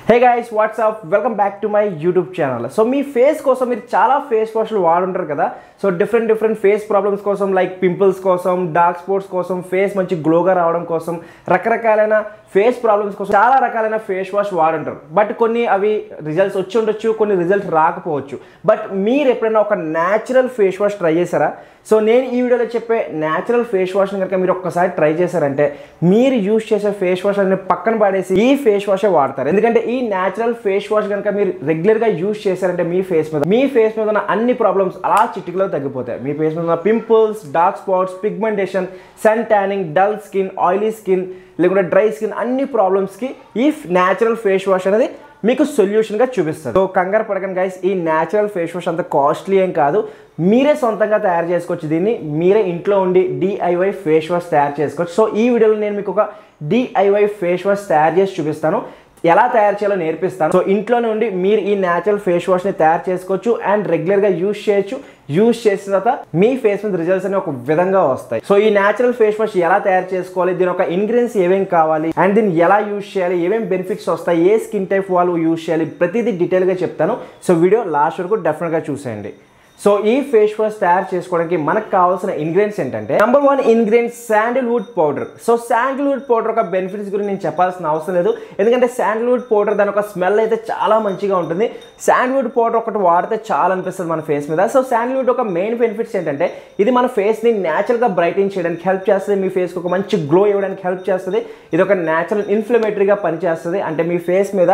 Hey guys, what's up? Welcome back to my YouTube channel. So me face కోసం మీరు చాలా face వాష్లు వాడుంటారు కదా. So different face problems కోసం like pimples కోసం, dark spots కోసం, face మంచి గ్లోగా రావడం కోసం, రకరకాలైన ఫేస్ ప్రాబ్లమ్స్ కోసం చాలా రకాలైన ఫేస్ వాష్ వాడుంటారు. బట్ కొన్ని అవి రిజల్ట్స్ వచ్చి ఉండొచ్చు, కొన్ని రిజల్ట్స్ రాకపోవచ్చు. బట్ మీరు ఎప్పుడైనా ఒక న్యాచురల్ ఫేస్ వాష్ ట్రై చేశారా? సో నేను ఈ వీడియోలో చెప్పే న్యాచురల్ ఫేస్ వాష్ని కనుక మీరు ఒక్కసారి ట్రై చేశారంటే మీరు యూజ్ చేసే ఫేస్ వాష్ అనేది పక్కన పడేసి ఈ ఫేస్ వాషే వాడతారు. ఎందుకంటే ఈ న్యాచురల్ ఫేస్ వాష్ కనుక మీరు రెగ్యులర్గా యూజ్ చేశారంటే మీ ఫేస్ మీద ఉన్న అన్ని ప్రాబ్లమ్స్ అలా చిటికలో తగ్గిపోతాయి. మీ ఫేస్ మీద ఉన్న pimples, dark spots, pigmentation, sun tanning, dull skin, oily skin, లేకుంటే డ్రై స్కిన్ అన్ని ప్రాబ్లమ్స్కి ఈ న్యాచురల్ ఫేస్ వాష్ అనేది మీకు సొల్యూషన్గా చూపిస్తారు. సో కంగారు పడకండి గైస్, ఈ న్యాచురల్ ఫేస్ వాష్ అంత కాస్ట్లీ ఏం కాదు. మీరే సొంతంగా తయారు చేసుకోవచ్చు. దీన్ని మీరే ఇంట్లో ఉండి డిఐవై ఫేస్ వాష్ తయారు చేసుకోవచ్చు. సో ఈ వీడియోలో నేను మీకు ఒక డిఐవై ఫేస్ వాష్ తయారు చేసి చూపిస్తాను, ఎలా తయారు చేయాలో నేర్పిస్తాను. సో ఇంట్లోనే ఉండి మీరు ఈ న్యాచురల్ ఫేస్ వాష్ని తయారు చేసుకోవచ్చు అండ్ రెగ్యులర్గా యూజ్ చేయొచ్చు. యూజ్ చేసిన తర్వాత మీ ఫేస్ మీద రిజల్ట్స్ అనేవి ఒక విధంగా వస్తాయి. సో ఈ న్యాచురల్ ఫేస్ వాష్ ఎలా తయారు చేసుకోవాలి, దీని ఒక ఇంగ్రీడియంట్స్ ఏమేమి కావాలి అండ్ దీన్ని ఎలా యూజ్ చేయాలి, ఏమేమి బెనిఫిట్స్ వస్తాయి, ఏ స్కిన్ టైప్ వాళ్ళు యూజ్ చేయాలి, ప్రతిదీ డీటెయిల్గా చెప్తాను. సో వీడియో లాస్ట్ వరకు డెఫినెట్గా చూసేయండి. సో ఈ ఫేస్ వాష్ తయారు చేసుకోవడానికి మనకు కావాల్సిన ఇంగ్రీడియంట్స్ ఏంటంటే number 1 ingredient Sandalwood powder. So Sandalwood powder ఒక బెనిఫిట్స్ గురించి నేను చెప్పాల్సిన అవసరం లేదు, ఎందుకంటే శాండిల్వుడ్ పౌడర్ దాని ఒక స్మెల్ అయితే చాలా మంచిగా ఉంటుంది. శాండిల్వుడ్ పౌడర్ ఒకటి వాడితే చాలా అనిపిస్తుంది మన ఫేస్ మీద. సో శాండిల్వుడ్ ఒక మెయిన్ బెనిఫిట్స్ ఏంటంటే ఇది మన ఫేస్ని న్యాచురల్గా బ్రైటన్ చేయడానికి హెల్ప్ చేస్తుంది, మీ ఫేస్కి ఒక మంచి గ్లో ఇవ్వడానికి హెల్ప్ చేస్తుంది. ఇది ఒక న్యాచురల్ ఇన్ఫ్లమేటరీగా పనిచేస్తుంది, అంటే మీ ఫేస్ మీద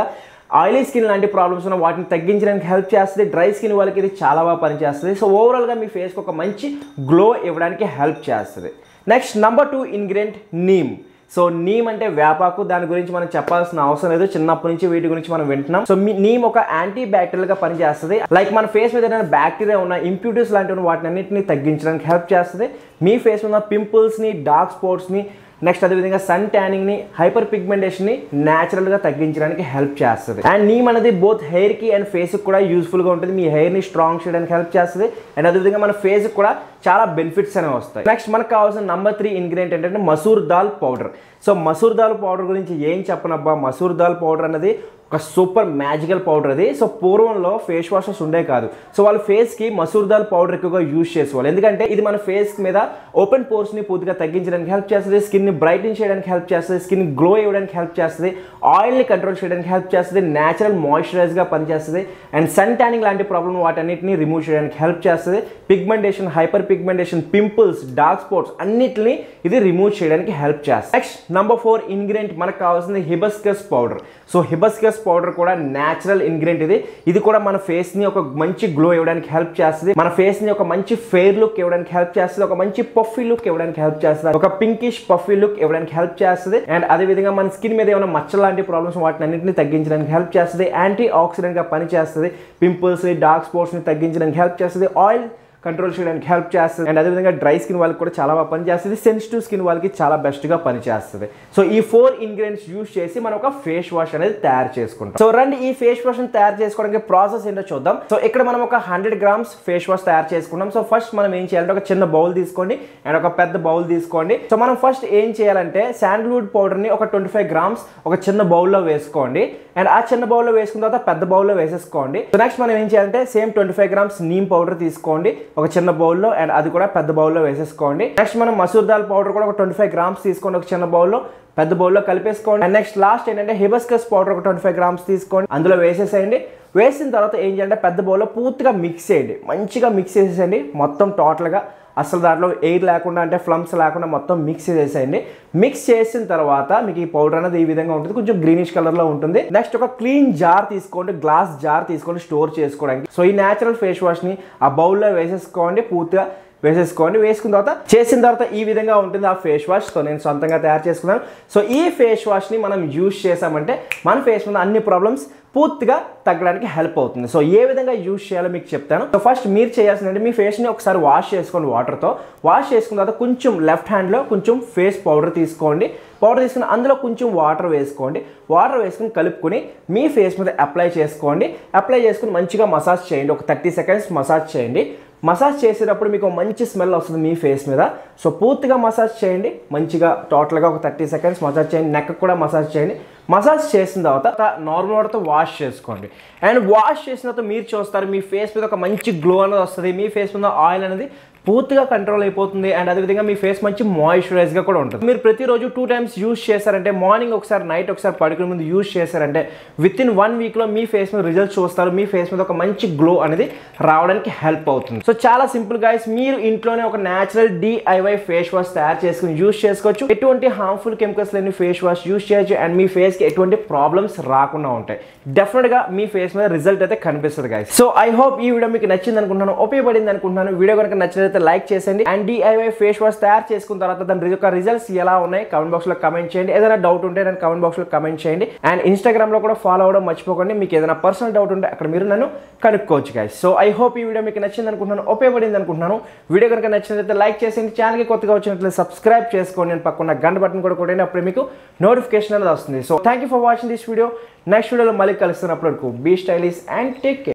ఆయిలీ స్కిన్ లాంటి ప్రాబ్లమ్స్ ఉన్న వాటిని తగ్గించడానికి హెల్ప్ చేస్తుంది. డ్రై స్కిన్ వాళ్ళకి ఇది చాలా బాగా పనిచేస్తుంది. సో ఓవరాల్గా మీ ఫేస్కి ఒక మంచి గ్లో ఇవ్వడానికి హెల్ప్ చేస్తుంది. Next number 2 ingredient neem. So neem అంటే వేపాకు, దాని గురించి మనం చెప్పాల్సిన అవసరం లేదు, చిన్నప్పటి నుంచి వీటి గురించి మనం వింటున్నాం. సో నీమ్ ఒక యాంటీ బ్యాక్టీరియల్గా పనిచేస్తుంది. లైక్ మన ఫేస్ మీద ఏదైనా బ్యాక్టీరియా ఉన్న ఇంప్యూరిటీస్ లాంటివి వాటిని అన్నింటినీ తగ్గించడానికి హెల్ప్ చేస్తుంది. మీ ఫేస్ మీద పింపుల్స్ని, డార్క్ స్పాట్స్ని, నెక్స్ట్ అదేవిధంగా సన్ ట్యానింగ్ని, హైపర్ పిగ్మెంటేషన్ని న్యాచురల్గా తగ్గించడానికి హెల్ప్ చేస్తుంది. అండ్ నీమ్ అనేది బోత్ హెయిర్కి అండ్ ఫేస్కి కూడా యూస్ఫుల్గా ఉంటుంది. మీ హెయిర్ని స్ట్రాంగ్ చేయడానికి హెల్ప్ చేస్తుంది అండ్ అదేవిధంగా మన ఫేస్కి కూడా చాలా బెనిఫిట్స్ అనేవి వస్తాయి. నెక్స్ట్ మనకు కావాల్సిన నెంబర్ 3 ఇంగ్రీడియంట్ ఏంటంటే masoor dal powder. So masoor dal powder గురించి ఏం చెప్పనబ్బా, మసూర్ దాల్ పౌడర్ అనేది ఒక సూపర్ మ్యాజికల్ పౌడర్ అది. సో పూర్వంలో ఫేస్ వాషెస్ ఉండే కాదు, సో వాళ్ళ ఫేస్కి మసూర్ దాల్ పౌడర్ ఎక్కువగా యూజ్ చేసేవాళ్ళు. ఎందుకంటే ఇది మన ఫేస్ మీద ఓపెన్ పోర్స్ని పూర్తిగా తగ్గించడానికి హెల్ప్ చేస్తుంది, స్కిన్ని బ్రైటన్ చేయడానికి హెల్ప్ చేస్తుంది, స్కిన్ గ్లో ఇవ్వడానికి హెల్ప్ చేస్తుంది, ఆయిల్ని కంట్రోల్ చేయడానికి హెల్ప్ చేస్తుంది, న్యాచురల్ మాయిశ్చరైజ్గా పనిచేస్తుంది అండ్ సన్ ట్యానింగ్ లాంటి ప్రాబ్లమ్ వాటన్నిటిని రిమూవ్ చేయడానికి హెల్ప్ చేస్తుంది. Pigmentation, hyper pigmentation, pimples, dark spots అన్నిటిని ఇది రిమూవ్ చేయడానికి హెల్ప్ చేస్తుంది. నెక్స్ట్ నెంబర్ 4 ఇంగ్రీడియంట్ మనకు కావాల్సింది hibiscus powder. So hibiscus powder కూడా న్యాచురల్ ఇంగ్రీడియంట్. ఇది కూడా మన ఫేస్ ని ఒక మంచి గ్లో ఇవ్వడానికి హెల్ప్ చేస్తుంది, మన ఫేస్ ని ఒక మంచి ఫెయిర్ లుక్ ఇవ్వడానికి హెల్ప్ చేస్తుంది, ఒక మంచి పఫీ లుక్ ఇవ్వడానికి హెల్ప్ చేస్తుంది, ఒక పింకిష్ పఫీ లుక్ ఇవ్వడానికి హెల్ప్ చేస్తుంది అండ్ అదే విధంగా మన స్కిన్ మీద ఏమైనా మచ్చ లాంటి ప్రాబ్లమ్స్ వాటిని అన్నింటినీ తగ్గించడానికి హెల్ప్ చేస్తుంది. యాంటీ ఆక్సిడెంట్ గా పనిచేస్తుంది, పింపుల్స్ ని, డార్క్ స్పాట్స్ ని తగ్గించడానికి హెల్ప్ చేస్తుంది, ఆయిల్ కంట్రోల్ చేయడానికి హెల్ప్ చేస్తుంది అండ్ అదేవిధంగా డ్రై స్కిన్ వాళ్ళకి కూడా చాలా బాగా పనిచేస్తుంది, సెన్సిటివ్ స్కిన్ వాళ్ళకి చాలా బెస్ట్గా పనిచేస్తుంది. సో ఈ 4 ఇంగ్రీడియంట్స్ యూజ్ చేసి మనం ఒక ఫేస్ వాష్ అనేది తయారు చేసుకుంటాం. సో రండి ఈ ఫేస్ వాష్ తయారు చేసుకోవడానికి ప్రాసెస్ ఏంటో చూద్దాం. సో ఇక్కడ మనం ఒక 100 గ్రామ్స్ ఫేస్ వాష్ తయారు చేసుకున్నాం. సో ఫస్ట్ మనం ఏం చేయాలంటే ఒక చిన్న బౌల్ తీసుకోండి అండ్ ఒక పెద్ద బౌల్ తీసుకోండి. సో మనం ఫస్ట్ ఏం చేయాలంటే శాండిల్వుడ్ పౌడర్ని ఒక 25 గ్రామ్స్ ఒక చిన్న బౌల్లో వేసుకోండి అండ్ ఆ చిన్న బౌల్లో వేసుకున్న తర్వాత పెద్ద బౌల్లో వేసేసుకోండి. సో నెక్స్ట్ మనం ఏం చేయాలంటే సేమ్ 25 గ్రామ్స్ నీమ్ పౌడర్ తీసుకోండి ఒక చిన్న బౌల్లో అండ్ అది కూడా పెద్ద బౌల్లో వేసేసుకోండి. నెక్స్ట్ మనం మసూర్ దాల్ పౌడర్ కూడా ఒక 25 గ్రామ్స్ తీసుకోండి ఒక చిన్న బౌల్లో, పెద్ద బౌల్లో కలిపేసుకోండి. అండ్ నెక్స్ట్ లాస్ట్ ఏంటంటే హిబిస్కస్ పౌడర్ ఒక 25 గ్రామ్స్ తీసుకోండి, అందులో వేసేసేయండి. వేసిన తర్వాత ఏం చేయాలంటే పెద్ద బౌల్లో పూర్తిగా మిక్స్ చేయండి, మంచిగా మిక్స్ చేసేయండి మొత్తం టోటల్గా, అసలు దాంట్లో ఎయిర్ లేకుండా అంటే ఫ్లమ్స్ లేకుండా మొత్తం మిక్స్ చేసేయండి. మిక్స్ చేసిన తర్వాత మీకు ఈ పౌడర్ అనేది ఈ విధంగా ఉంటుంది, కొంచెం గ్రీనిష్ కలర్ లో ఉంటుంది. నెక్స్ట్ ఒక క్లీన్ జార్ తీసుకోండి, గ్లాస్ జార్ తీసుకోండి స్టోర్ చేసుకోవడానికి. సో ఈ న్యాచురల్ ఫేస్ వాష్ ని ఆ బౌల్లో వేసేసుకోండి, పూర్తిగా వేసేసుకోండి. వేసుకున్న తర్వాత చేసిన తర్వాత ఈ విధంగా ఉంటుంది ఆ ఫేస్ వాష్. సో నేను సొంతంగా తయారు చేసుకున్నాను. సో ఈ ఫేస్ వాష్ ని మనం యూజ్ చేసామంటే మన ఫేస్ మీద అన్ని ప్రాబ్లమ్స్ పూర్తిగా తగ్గడానికి హెల్ప్ అవుతుంది. సో ఏ విధంగా యూజ్ చేయాలో మీకు చెప్తాను. సో ఫస్ట్ మీరు చేయాల్సిందంటే మీ ఫేస్ని ఒకసారి వాష్ చేసుకోండి వాటర్తో. వాష్ చేసుకున్న తర్వాత కొంచెం లెఫ్ట్ హ్యాండ్లో కొంచెం ఫేస్ పౌడర్ తీసుకోండి. పౌడర్ తీసుకుని అందులో కొంచెం వాటర్ వేసుకోండి. వాటర్ వేసుకుని కలుపుకొని మీ ఫేస్ మీద అప్లై చేసుకోండి. అప్లై చేసుకుని మంచిగా మసాజ్ చేయండి, ఒక 30 సెకండ్స్ మసాజ్ చేయండి. మసాజ్ చేసేటప్పుడు మీకు మంచి స్మెల్ వస్తుంది మీ ఫేస్ మీద. సో పూర్తిగా మసాజ్ చేయండి మంచిగా, టోటల్గా ఒక 30 సెకండ్స్ మసాజ్ చేయండి. నెక్ కూడా మసాజ్ చేయండి. మసాజ్ చేసిన తర్వాత నార్మల్ వాటర్తో వాష్ చేసుకోండి. అండ్ వాష్ చేసిన తర్వాత మీరు చూస్తారు మీ ఫేస్ మీద ఒక మంచి గ్లో అనేది వస్తుంది, మీ ఫేస్ మీద ఆయిల్ అనేది పూర్తిగా కంట్రోల్ అయిపోతుంది. అండ్ అదేవిధంగా మీ ఫేస్ మంచి మాయిశ్చరైజ్గా కూడా ఉంటుంది. మీరు ప్రతిరోజు 2 times యూజ్ చేశారంటే, మార్నింగ్ ఒకసారి నైట్ ఒకసారి పడుకునే ముందు యూజ్ చేశారంటే విత్ ఇన్ 1 weekలో మీ ఫేస్ మీద రిజల్ట్స్ చూస్తారు. మీ ఫేస్ మీద ఒక మంచి గ్లో అనేది రావడానికి హెల్ప్ అవుతుంది. సో చాలా సింపుల్ గైస్, మీరు ఇంట్లోనే ఒక న్యాచురల్ DIY ఫేస్ వాష్ తయారు చేసుకుని యూజ్ చేసుకోవచ్చు. ఎటువంటి హార్మ్ఫుల్ కెమికల్స్ లేని ఫేస్ వాష్ యూజ్ చేయొచ్చు. అండ్ మీ ఫేస్కి ఎటువంటి ప్రాబ్లమ్స్ రాకుండా ఉంటాయి. డెఫినెట్గా మీ ఫేస్ మీద రిజల్ట్ అయితే కనిపిస్తుంది గైస్. సో ఐ హోప్ ఈ వీడియో మీకు నచ్చింది అనుకుంటున్నాను, ఉపయోగపడింది అనుకుంటున్నాను. వీడియో కనుక నచ్చినట్లయితే లైక్ చేయండి. అండ్ DIY ఫేస్ వాష్ తయారు చేసుకున్న తర్వాత దాని యొక్క రిజల్ట్స్ ఎలా ఉన్నాయి కామెంట్ బాక్స్ లో కమెంట్ చేయండి. ఏదైనా డౌట్ ఉంటే నేను కామెంట్ బాక్స్ లో కమెంట్ చేయండి. అండ్ ఇన్స్టాగ్రామ్ లో కూడా ఫాలో అవడం మర్చిపోకండి. మీకు ఏదైనా పర్సనల్ డౌట్ ఉంటే అక్కడ మీరు నన్ను కనుక్కోవచ్చు గైస్. సో ఐ హోప్ ఈ వీడియో మీకు నచ్చింది అనుకుంటున్నాను, ఉపయోగపడింది అనుకుంటున్నాను. వీడియో కనుక నచ్చినట్లయితే లైక్ చేయండి. ఛానల్ కి కొత్తగా వచ్చినట్లయితే సబ్స్క్రైబ్ చేసుకోండి. నేను పక్కన గంట బటన్ కూడా కొట్టండి, అప్పుడు మీకు నోటిఫికేషన్ అనేది వస్తుంది. So thank you for watching this video. Next వీడియోలో మళ్ళీ కలుస్తున్నప్పుడు be stylish and take care.